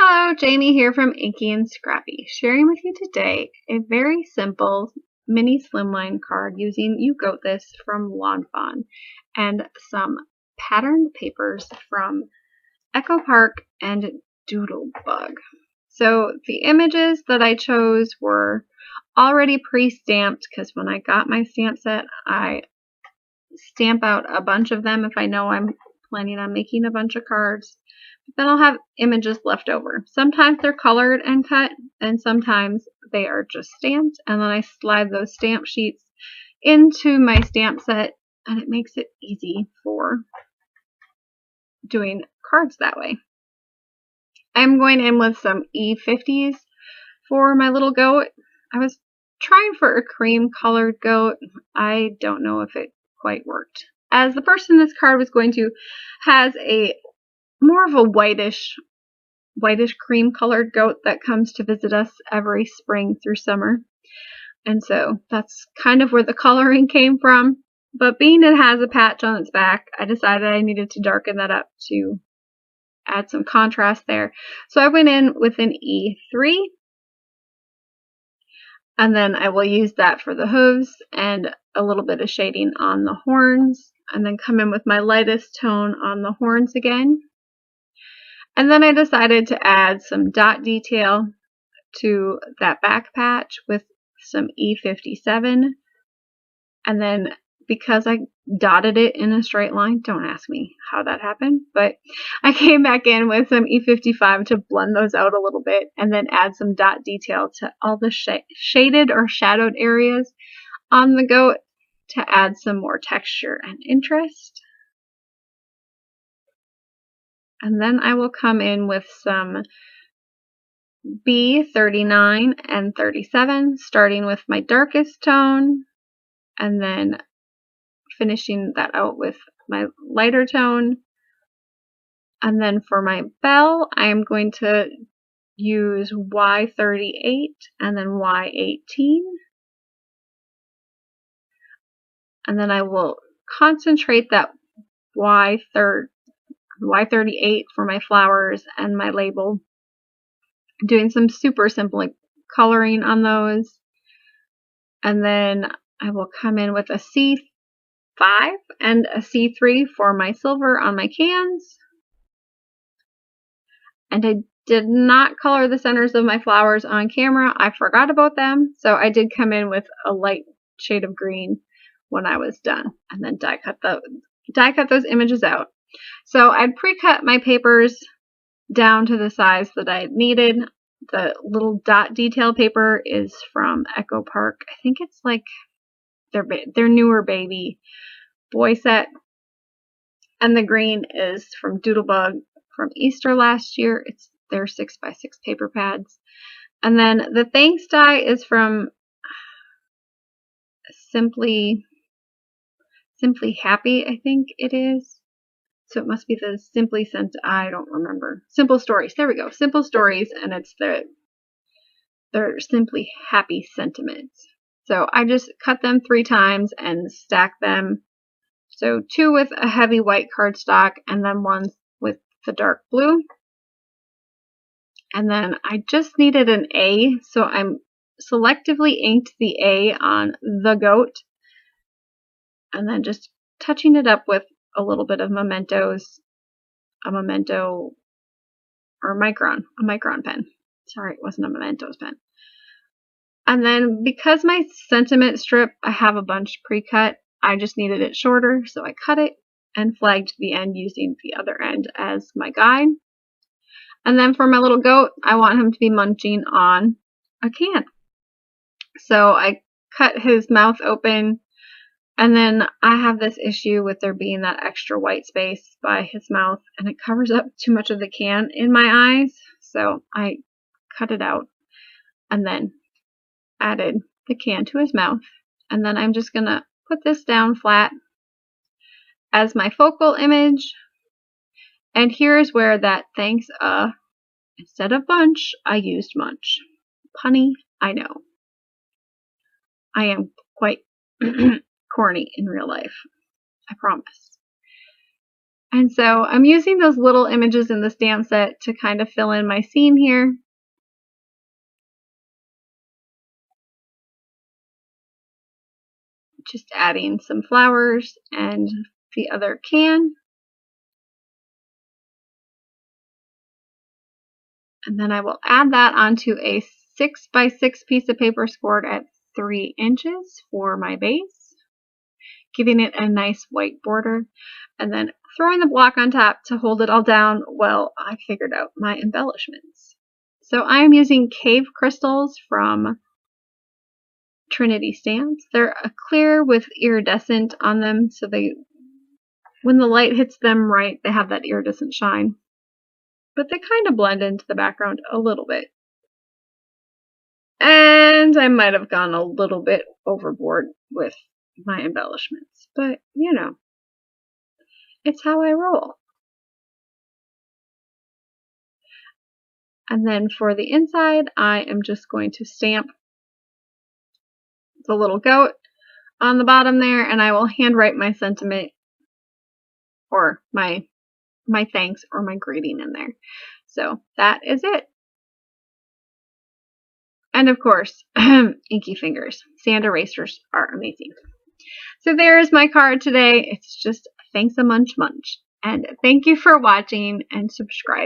Hello, Jaime here from Inky and Scrappy, sharing with you today a very simple mini slimline card using You Goat This from Fawn and some patterned papers from Echo Park and Doodle. So the images that I chose were already pre-stamped because when I got my stamp set, I stamp out a bunch of them if I know I'm planning on making a bunch of cards. Then I'll have images left over. Sometimes they're colored and cut, and sometimes they are just stamped, and then I slide those stamp sheets into my stamp set, and it makes it easy for doing cards that way. I'm going in with some E50s for my little goat. I was trying for a cream colored goat. I don't know if it quite worked. As the person this card was going to has a more of a whitish cream colored goat that comes to visit us every spring through summer. And so that's kind of where the coloring came from. But being it has a patch on its back, I decided I needed to darken that up to add some contrast there. So I went in with an E3, and then I will use that for the hooves and a little bit of shading on the horns, and then come in with my lightest tone on the horns again. And then I decided to add some dot detail to that back patch with some E57. And then because I dotted it in a straight line, don't ask me how that happened, but I came back in with some E55 to blend those out a little bit and then add some dot detail to all the shaded or shadowed areas on the goat to add some more texture and interest. And then I will come in with some B39 and 37, starting with my darkest tone, and then finishing that out with my lighter tone. And then for my bell, I am going to use Y38 and then Y18. And then I will concentrate that Y38 for my flowers and my label, doing some super simple coloring on those. And then I will come in with a C5 and a C3 for my silver on my cans. And I did not color the centers of my flowers on camera. I forgot about them. So I did come in with a light shade of green when I was done, and then die cut those images out. So I'd pre-cut my papers down to the size that I needed. The little dot detail paper is from Echo Park. I think it's like their newer baby boy set. And the green is from Doodle from Easter last year. It's their 6x6 paper pads. And then the thanks die is from Simply Happy, I think it is. So it must be the Simply Sent, I don't remember. Simple Stories. There we go. Simple Stories, and it's their Simply Happy sentiments. So I just cut them 3 times and stack them. So 2 with a heavy white cardstock and then 1 with the dark blue. And then I just needed an A, so I'm selectively inked the A on the goat. And then just touching it up with a little bit of mementos, a micron pen. Sorry, it wasn't a mementos pen. And then because my sentiment strip, I have a bunch pre-cut, I just needed it shorter, so I cut it and flagged the end using the other end as my guide. And then for my little goat, I want him to be munching on a can. So I cut his mouth open. And then I have this issue with there being that extra white space by his mouth, and it covers up too much of the can in my eyes. So I cut it out and then added the can to his mouth. And then I'm just going to put this down flat as my focal image. And here's where that thanks instead of bunch, I used munch. Punny, I know. I am quite corny in real life. I promise. And so I'm using those little images in the stamp set to kind of fill in my scene here. Just adding some flowers and the other can. And then I will add that onto a 6x6 piece of paper scored at 3 inches for my base, giving it a nice white border, and then throwing the block on top to hold it all down while I figured out my embellishments. So I am using cave crystals from Trinity stamps. They're clear with iridescent on them, so when the light hits them right, they have that iridescent shine. But they kind of blend into the background a little bit. And I might have gone a little bit overboard with my embellishments, but you know, it's how I roll. And then for the inside, I am just going to stamp the little goat on the bottom there, and I will handwrite my sentiment or my thanks or my greeting in there. So that is it. And of course, inky fingers. Sand erasers are amazing. So there's my card today. It's just thanks a munch. And thank you for watching and subscribe.